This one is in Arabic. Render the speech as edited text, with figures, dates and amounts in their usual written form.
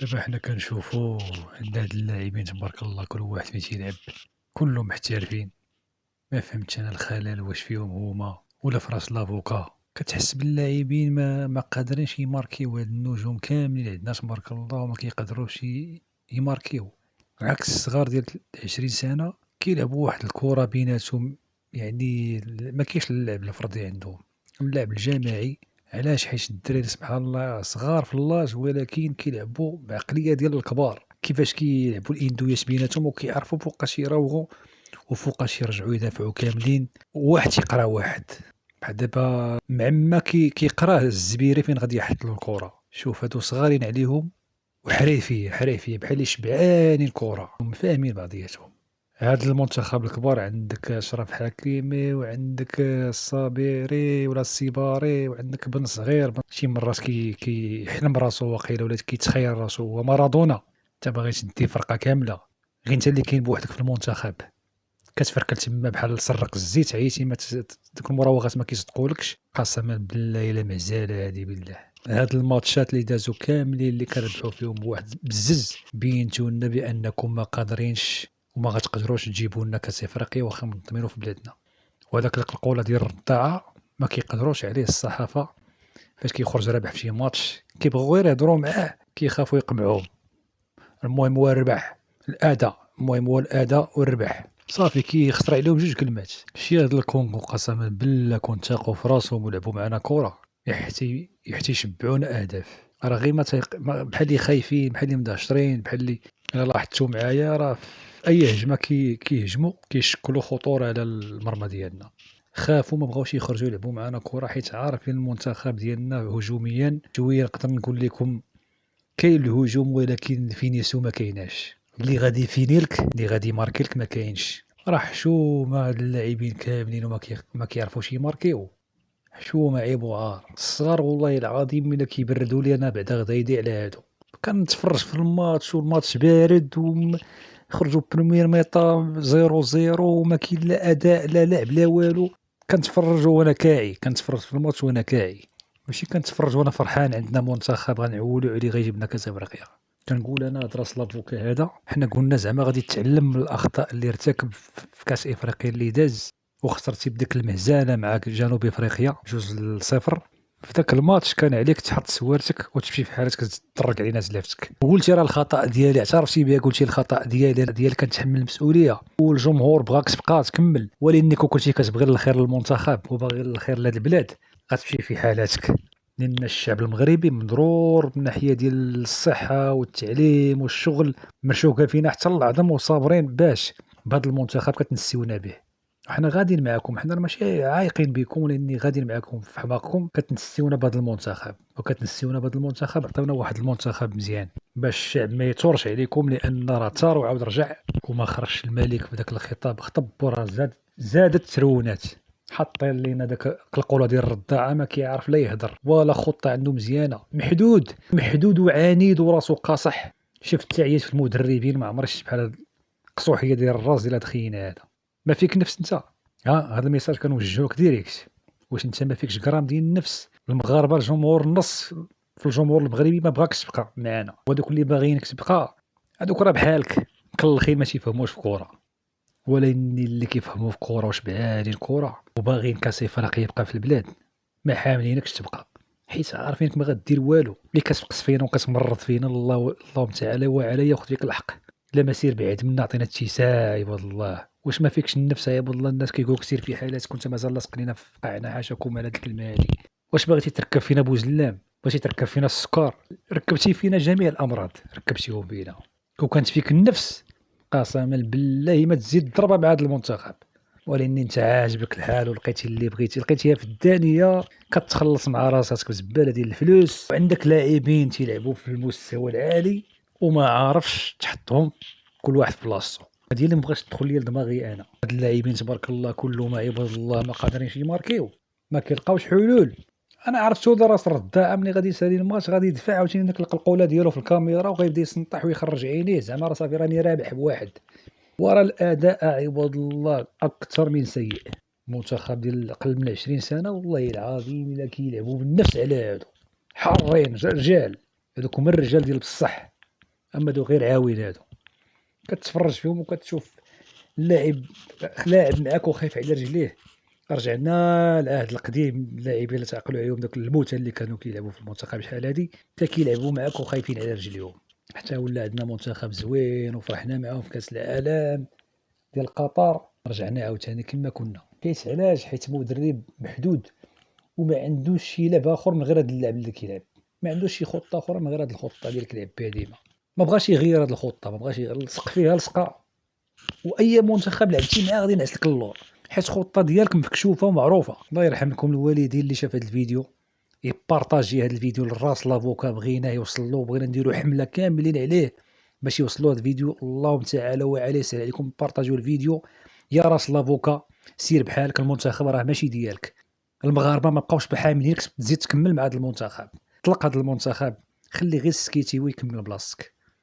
دابا حنا كنشوفو عند هاد اللاعبين تبارك الله كل واحد فين تيلعب كلهم محترفين. ما فهمتش أنا الخلل واش فيهم هما ولا في راس لافوكا. كتحس باللاعبين ما قادرينش يماركيو، هاد النجوم كاملين عندنا تبارك الله وما كيقدروش يماركيو، عكس الصغار ديال 20 سنة كيلعبوا واحد الكرة بيناتهم. يعني ما كاينش اللعب الفردي عندهم، اللعب الجماعي. علاش؟ حيت الدراري سبحان الله صغار في اللاج ولكن كيلعبوا بعقلية ديال الكبار، كيفاش كيلعبوا الاندويات بيناتهم وكيعرفوا فوقاش يراوغوا وفوقاش يرجعوا يدافعوا كاملين، وواحد تيقرا واحد. بحال دابا معما كيقراه الزبيري فين غادي يحط له الكرة. شوف هادو صغارين عليهم وحريفية حريفية بحال اللي شبعانين كرة وفاهمين بعضياتهم. هاد المنتخب الكبار عندك أشرف حكيمي وعندك الصابيري ولا السيباري وعندك بن صغير شي مرات كيحلم براسو واقيلا ولا كيتخيل راسو هو مارادونا. انت باغي تدي فرقة كاملة غير انت اللي كاين بوحدك في المنتخب، كتفركل تما بحال سرق الزيت عييتي دوك المراوغات ما كيصدقولكش. قسما بالله الا مهزاله هادي بالله. هاد الماتشات اللي دازو كاملين اللي كنربحو فيهم بواحد بزز بينتو لنا بانكم ما قادرينش وما غتقدروش تجيبوا لنا كاس افريقيا واخا منظمينو في بلادنا. وهذاك القوله ديال الرضاعه ما كيقدروش عليه الصحافه. فاش كيخرج رابح في شي ماتش كيبغيو غير يهضروا معاه، كيخافوا يقمعوه. المهم هو الربح، الاداء، المهم هو الاداء والربح. صافي كيخسر عليهم جوج كلمات. شي هاد الكونغو قسما بالله كون تاقوا في راسهم ولعبوا معنا كره يحتي يشبعونا اهداف. راه غير بحال اللي خايفين، بحال اللي مدهشرين، بحال اللي الا لاحظتوا معايا راه في اي هجمه كيهجموا كيشكلوا خطوره على المرمى ديالنا. خافوا ما بغاوش يخرجوا يلعبوا معنا كره حيت عارفين المنتخب ديالنا هجوميا شويه. نقدر نقول لكم كاين الهجوم ولكن فينيسيو ما كايناش. اللي غادي يفينيلك اللي غادي يماركيلك ما كاينش. راه حشومه هاد اللاعبين كاملين ما كيعرفوش يماركيو. حشومه عيب وعار. الصغار والله العظيم ملي كيبردوا لي انا بعدا غدايدي على هادو. كنتفرج في الماتش والماتش بارد خرجوا بريمير ميطا 0-0 وما كاين لا اداء لا لعب لا والو. كنتفرج وانا كاعي، كنتفرج في الماتش وانا كاعي، ماشي كنتفرج وانا فرحان عندنا منتخب غنعولوا عليه غيجيب لنا كاس افريقيا. كنقول انا هضره سلافوكا هذا حنا قلنا زعما غادي تتعلم من الاخطاء اللي ارتكب في كاس افريقيا اللي داز وخسرتي بديك المهزله مع جنوب افريقيا 2-0. في ذاك الماتش كان عليك تحط سوارتك وتمشي في حالك تطرق علينا زلافتك. وقلتي راه الخطا ديالي، اعترفتي بها، قلتي الخطا ديالي كنتحمل المسؤوليه والجمهور بغاك تبقى تكمل. ولكن كون كنتي كتبغي الخير للمنتخب وباغي الخير لهاد البلاد غتمشي في حالاتك. لان الشعب المغربي مضرور من الناحيه ديال الصحه والتعليم والشغل، مرشوقه فينا حتى العظم وصابرين باش بهذا المنتخب كتنسيونا به. حنا غاديين معاكم، حنا ماشي عايقين بكم لاني غاديين معاكم في حماقكم. كتنسيونا بهذا المنتخب وكتنسيونا بهذا المنتخب. عطيونا واحد المنتخب مزيان باش الشعب ما يثورش عليكم، لان راه ثار وعاود رجع وما خرجش الملك في ذاك الخطاب. خطب وراه زادت ترونات. حاطين لينا داك القوله ديال الرضاعه ما كيعرف لا يهضر ولا خطه عنده مزيانه. محدود وعنيد وراسو قاصح. شفت تعييت في المدربين ما عمري شفت بحال القصوحيه ديال الراس ديال هاد خينا هذا. ما فيك نفس انت. هذا الميساج كنوجهوك ديريكت. واش انت ما فيكش غرام ديال النفس؟ المغاربه الجمهور النص في الجمهور المغربي ما بغاكش تبقى معنا، وهذوك اللي باغيينك تبقى هذوك راه بحالك مكلخين ما تيفهموش في كوره. ولكن اللي كيفهموا في كوره وشبعانين الكوره وباغيين كاس افريقيا يبقى في البلاد ما حاملينكش تبقى، حيت عارفينك ما غدير والو. اللي كتفقس فينا وكتمرض فينا اللهم تعالى وعلي ياخذ فيك الحق. لا ما سير بعيد منا عطينا التيساع عباد الله. واش ما فيكش النفس يا عباد الله؟ الناس كيقولوا سير في حالاتك وانت مازال لاصق لينا في قاعنا. حاشاكم على هاد الكلمه هادي. واش باغي تركب فينا بوزلام؟ بغيتي تركب فينا السكر؟ ركبتي فينا جميع الامراض ركبتيهم فينا. كون كانت فيك النفس قسما بالله ما تزيد ضربه مع هذا المنتخب. ولكن انت عاجبك الحال ولقيتي اللي بغيتي لقيتيها في الدانيه كتخلص مع راسك بزباله ديال الفلوس، وعندك لاعبين تيلعبوا في المستوى العالي وما عارفش تحطهم كل واحد في بلاصتو. هادي اللي مبغاش تدخل لي لدماغي انا. هاد اللاعبين تبارك الله كلهم عباد الله ما قادرينش يماركيو، ما كيلقاوش حلول. انا عرفتو راس الرداء ملي غادي يسالي الماتش غادي يدفع عاوتاني ديك القلقوله ديالو في الكاميرا وغيبدا يسنطح ويخرج عينيه زعما راه صافي راني رابح بواحد. ورا الاداء عباد الله اكثر من سيء. منتخب ديال اقل من 20 سنه والله العظيم الا كيلعبوا بالنفس على هادو حارين رجال. هذوك هما الرجال ديال بصح. اما دو غير عاوين هادو، كتفرج فيهم وكتشوف لاعب معاك وخايف على رجليه. رجعنا للعهد القديم، اللاعبين اللي تعقلوا عليهم دوك الموتى اللي كانوا كيلعبوا في المنتخب شحال هادي، حتى كيلعبوا معاك وخايفين على رجليهم. حتى ولا عندنا منتخب زوين وفرحنا معاهم في كاس العالم ديال قطر، رجعنا عاوتاني كما كنا. حيت علاش؟ حيت مدرب محدود وما عندوش شي لعب اخر من غير هاد اللعب اللي كيلعب، ما عندوش شي خطه اخرى من غير هاد الخطه اللي كيلعب بها ديما. ما بغاش يغير هاد الخطه، ما بغاش يلصق فيها لصقه، واي منتخب لعبتي معاه غادي ينعسلك اللور، حيت الخطه ديالك مكشوفه ومعروفه. الله يرحم لكم الوالدين اللي شاف هاد الفيديو، يبارطاجي هاد الفيديو للراس لافوكا، بغينا يوصل له، بغينا نديرو حمله كاملين عليه باش يوصلوا هاد الفيديو. اللهم تعالى وعليه يسهل عليكم، بارطاجيو الفيديو. يا راس لافوكا سير بحالك، المنتخب راه ماشي ديالك. المغاربه ما بقاوش بحاملينك تزيد تكمل مع هذا المنتخب، طلق هذا المنتخب، خلي غير السكيتي ويكمل بلاصتك.